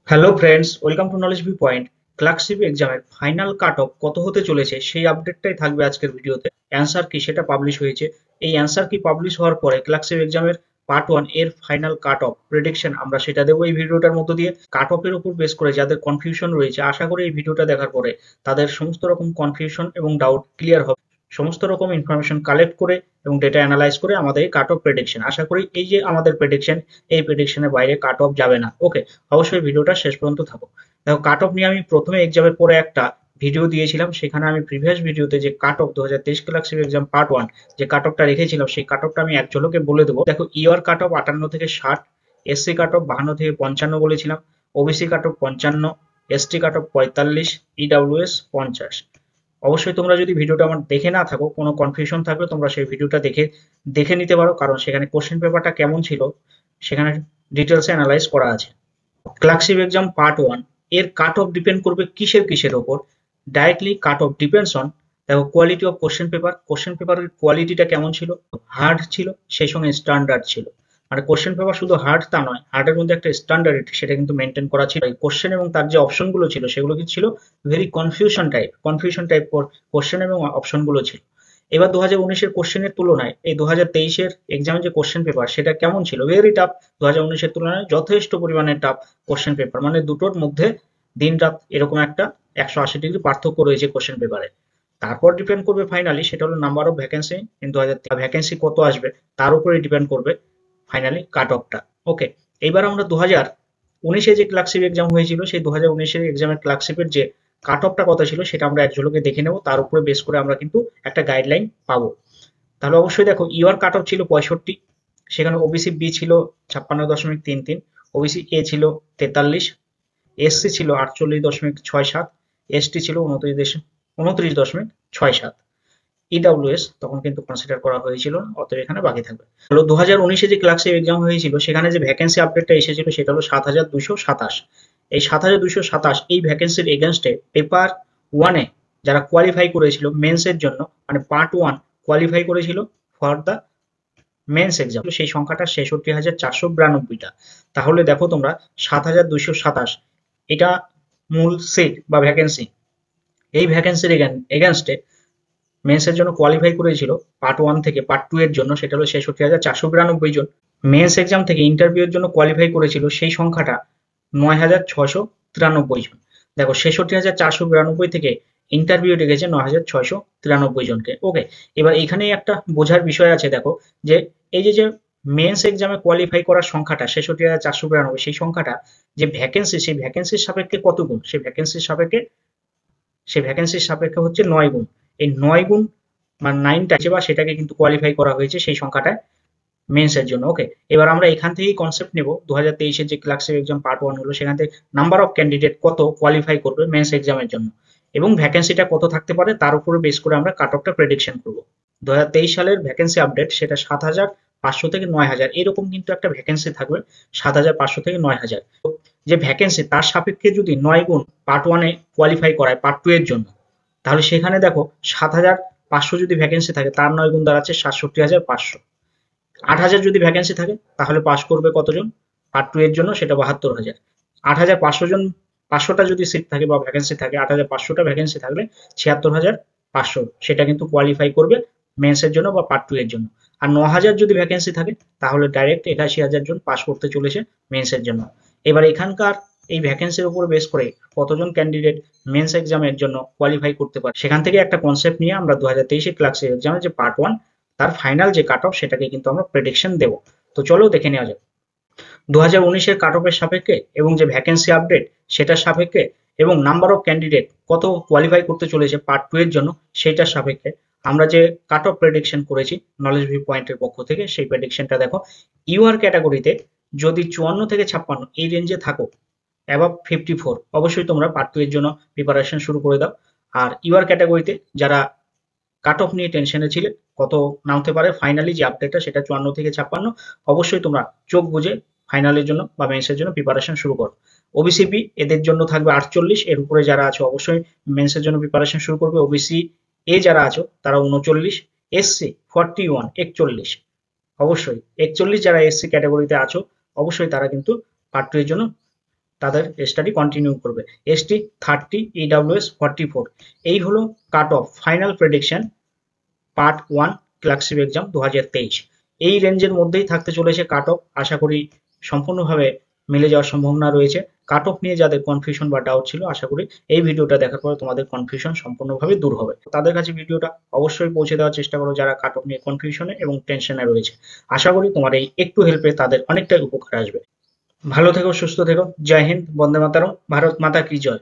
Hello friends, welcome to knowledge view point. Clerkship এক্সামের final cut off কত হতে চলেছে সেই আপডেটটাই থাকবে আজকের ভিডিওতে। অ্যান্সার কি সেটা পাবলিশ হয়েছে। এই অ্যান্সার কি পাবলিশ হওয়ার পরে ক্লার্কশিপ এক্সামের পার্ট ওয়ান এর ফাইনাল কাট অফ প্রেডিকশন আমরা সেটা দেবো এই ভিডিওটার মধ্য দিয়ে। কাট অফের উপর বেস করে যাদের কনফিউশন রয়েছে, আশা করি এই ভিডিওটা দেখার পরে তাদের সমস্ত রকম কনফিউশন এবং ডাউট ক্লিয়ার হবে। সমস্ত রকম ইনফরমেশন কালেক্ট করে এবং ডেটা অ্যানালাইজ করে আমাদের কাট অফ প্রেডিকশন, আশা করি এই যে আমাদের প্রেডিকশন, এই প্রেডিকশনের বাইরে কাট অফ যাবে না। ওকে, অবশ্যই ভিডিওটা শেষ পর্যন্ত থাকো। দেখো, কাট অফ নিয়ে আমি প্রথমে এক্সামের পরে একটা ভিডিও দিয়েছিলাম, সেখানে আমি প্রিভিয়াস ভিডিওতে যে cut off 2023 clerkship exam part one যে কাট অফটা রেখেছিলাম, সেই কাট অফটা আমি এক ঝলকে বলে দেবো। দেখো, ইওর কাট অফ 58 থেকে 60, এসসি কাট অফ 52 থেকে 55 বলেছিলাম, OBC cut off 55, ST cut off 45, EWS 50। অবশ্যই তোমরা যদি ভিডিওটা আমার দেখে না থাকো, কোনো কনফিউশন থাকলে তোমরা সেই ভিডিওটা দেখে দেখে নিতে পারো, কারণ সেখানে কোশ্চেন পেপারটা কেমন ছিল সেখানে ডিটেলসে অ্যানালাইজ করা আছে। ক্লার্কশিপ এক্সাম পার্ট ওয়ান এর কাট অফ ডিপেন্ড করবে কিসের কিসের ওপর? Directly cut off depends on, দেখো, কোয়ালিটি অফ কোশ্চেন পেপারের কোয়ালিটিটা কেমন ছিল, হার্ড ছিল সেই সঙ্গে স্ট্যান্ডার্ড ছিল। মানে কোশ্চেন পেপার শুধু হার্ড তা নয়, হার্ডের মধ্যে একটা স্ট্যান্ডার্ড সেটা কিন্তু মেনটেন করা ছিল। কোশ্চেন এবং তার যে অপশনগুলো ছিল সেগুলো কি ছিল, ভেরি কনফিউশন টাইপ কোশ্চেন এবং অপশনগুলো ছিল। এবার 2019-এর কোশ্চেনের তুলনায় এই 2023-এর এক্সামের যে কোশ্চেন পেপার সেটা কেমন ছিল? Very tough. 2019-এর তুলনায় যথেষ্ট পরিমাণে টাফ কোশ্চেন পেপার, মানে দুটোর মধ্যে দিন রাত এরকম একটা 180 ডিগ্রি পার্থক্য রয়েছে কোশ্চেন পেপারে। তারপর ডিপেন্ড করবে ফাইনালি, সেটা হলো নাম্বার অফ ভ্যাকেন্সি, কিন্তু ভ্যাকেন্সি কত আসবে তার উপরে ডিপেন্ড করবে ফাইনালি কাট অফটা। ওকে, এইবার আমরা 2019-এ যে ক্লার্কশিপ এক্সাম হয়েছিল সেই 2019-এর এক্সামের ক্লার্কশিপের যে কাট অফটা কত ছিল সেটা আমরা এক ঝলকে দেখে নেব, তার উপরে বেস করে আমরা কিন্তু একটা গাইডলাইন পাবো। তাহলে অবশ্যই দেখো, ইওর কাট অফ ছিল 65, সেখানে ওবিসি বি ছিল 56.33, ওবিসি এ ছিল 43, এসসি ছিল 48.67, এসটি ছিল 29.67, ইডাব্লিউএস তখন কিন্তু কনসিডার করা হয়েছিল না, অতএব এখানে বাকি থাকবে। হলো 2019-এ যে ক্লার্কশিপ এক্সাম হয়েছিল সেখানে যে ভ্যাকেন্সি আপডেটটা এসেছিল সেটা হলো 7227। এই 7227 এই ভ্যাকেন্সির এগেনস্টে পেপার ওয়ানে যারা কোয়ালিফাই করেছিল মেন্সের জন্য, মানে পার্ট ওয়ান কোয়ালিফাই করেছিল ফর দ্য মেন্স এক্সাম, সেই সংখ্যাটা 66,492টা। তাহলে দেখো তোমরা, 7227 এটা মূল সিট বা ভ্যাকেন্সি। এই ভ্যাকেন্সির এগেনস্টে মেন্সের জন্য কোয়ালিফাই করেছিল পার্ট ওয়ান থেকে পার্ট টু এর জন্য, সেটা হলো 66,492 জন। মেন্স এক্সাম থেকে ইন্টারভিউ এর জন্য কোয়ালিফাই করেছিল সেই সংখ্যাটা 9,693 জন। দেখো, 66,492 থেকে ইন্টারভিউ ডেকেছে 9,693 জনকে। ওকে, এবার এখানেই একটা বোঝার বিষয় আছে। দেখো, যে এই যে যে মেন্স এক্সামে কোয়ালিফাই করার সংখ্যাটা 66,492, সেই সংখ্যাটা যে ভ্যাকেন্সি, সেই ভ্যাকেন্সির সাপেক্ষে কত গুণ? সেই ভ্যাকেন্সির সাপেক্ষে হচ্ছে 9 গুণ। এই 9 গুণ মানে 9টা বা সেটাকে কিন্তু কোয়ালিফাই করা হয়েছে সেই সংখ্যাটায় মেন্স এর জন্য। ওকে, এবার আমরা এখান থেকেই কনসেপ্ট নেব 2023-এর যে ক্লার্কশিপ এক্সাম পার্ট ওয়ান হলো, সেখান থেকে নাম্বার অফ ক্যান্ডিডেট কত কোয়ালিফাই করবে মেন্স এক্সামের জন্য এবং ভ্যাকেন্সিটা কত থাকতে পারে তার উপরে বেস করে আমরা কাট অফটা প্রেডিকশন করবো। 2023 সালের ভ্যাকেন্সি আপডেট সেটা 7,500 থেকে 9,000 এরকম কিন্তু একটা ভ্যাকেন্সি থাকবে, 7,500 থেকে 9,000। যে ভ্যাকেন্সি তার সাপেক্ষে যদি 9 গুণ পার্ট ওয়ানে কোয়ালিফাই করায় পার্ট টু এর জন্য, তাহলে সেখানে দেখো 7,500 যদি ভ্যাকেন্সি থাকে তার 9 গুণ দাঁড়াচ্ছে 67,500। 8,000 যদি ভ্যাকেন্সি থাকে তাহলে পাস করবে কতজন পার্ট টু এর জন্য? সেটা 72,000। 8,500 জন, 500টা যদি সিট থাকে বা ভ্যাকেন্সি থাকে, 8,500টা ভ্যাকেন্সি থাকলে 76,500 সেটা কিন্তু কোয়ালিফাই করবে মেন্সের জন্য বা পার্ট টু এর জন্য। আর 9,000 যদি ভ্যাকেন্সি থাকে তাহলে ডাইরেক্ট 81,000 জন পাস করতে চলেছে মেন্সের জন্য। এবার এখানকার এই ভ্যাকেন্সির উপর বেস করে কতজন ক্যান্ডিডেট মেন্স এক্সামের জন্য কোয়ালিফাই করতে পারে, সেখান থেকে একটা কনসেপ্ট নিয়ে আমরা 2023 ক্লার্কশিপ এক্সামের যে পার্ট ওয়ান তার ফাইনাল যে কাট অফ সেটাকে কিন্তু আমরা প্রেডিকশন দেবো। তো চলো দেখে নেওয়া যাক 2019-এর কাট অফের সাপেক্ষে এবং যে ভ্যাকেন্সি আপডেট সেটার সাপেক্ষে এবং নাম্বার অফ ক্যান্ডিডেট কত কোয়ালিফাই করতে চলেছে পার্ট টু এর জন্য সেইটার সাপেক্ষে আমরা যে কাট অফ প্রেডিকশন করেছি নলেজ ভিউ পয়েন্টের পক্ষ থেকে, সেই প্রেডিকশনটা দেখো। ইউআর ক্যাটাগরিতে যদি 54 থেকে 56 এই রেঞ্জে থাকো, অ্যাবাভ 54, অবশ্যই তোমরা পার্ট টু এর জন্য প্রিপারেশন শুরু করে দাও। আর ইউআর ক্যাটাগরিতে যারা কাট অফ নিয়ে টেনশনে ছিলে কত নামতে পারে, ফাইনালি যে আপডেটটা সেটা 54 থেকে 56, অবশ্যই তোমরা চোখ বুঝে ফাইনালের জন্য বা মেন্সের জন্য প্রিপারেশন শুরু করো। ওবিসি বি এদের জন্য থাকবে 48, এর উপরে যারা আছো অবশ্যই মেন্সের জন্য প্রিপারেশন শুরু করবে। ওবিসি এ যারা আছো তারা 39, এসসি 41 41, অবশ্যই 41 যারা এসসি ক্যাটাগরিতে আছো অবশ্যই তারা কিন্তু পার্ট টু এর জন্য তাদের স্টাডি কন্টিনিউ করবে। ST 30, EWS 44, এই হলো cut off final prediction part 1 clerkship exam 2023। এই রেঞ্জের মধ্যেই থাকতে চলেছে কাট অফ, আশা করি সম্পূর্ণভাবে মিলে যাওয়ার সম্ভাবনা রয়েছে। কাট অফ নিয়ে যাদের কনফিউশন বা ডাউট ছিল, আশা করি এই ভিডিওটা দেখার পরে তোমাদের কনফিউশন সম্পূর্ণভাবে দূর হবে। তাদের কাছে ভিডিওটা অবশ্যই পৌঁছে দেওয়ার চেষ্টা করো যারা কাট অফ নিয়ে কনফিউশনে এবং টেনশনে রয়েছে। আশা করি তোমার এই একটু হেল্পে তাদের অনেকটাই উপকার আসবে। ভালো থেকো, সুস্থ থেকো, জয় হিন্দ, বন্দে মাতরম, ভারত মাতা কি জয়।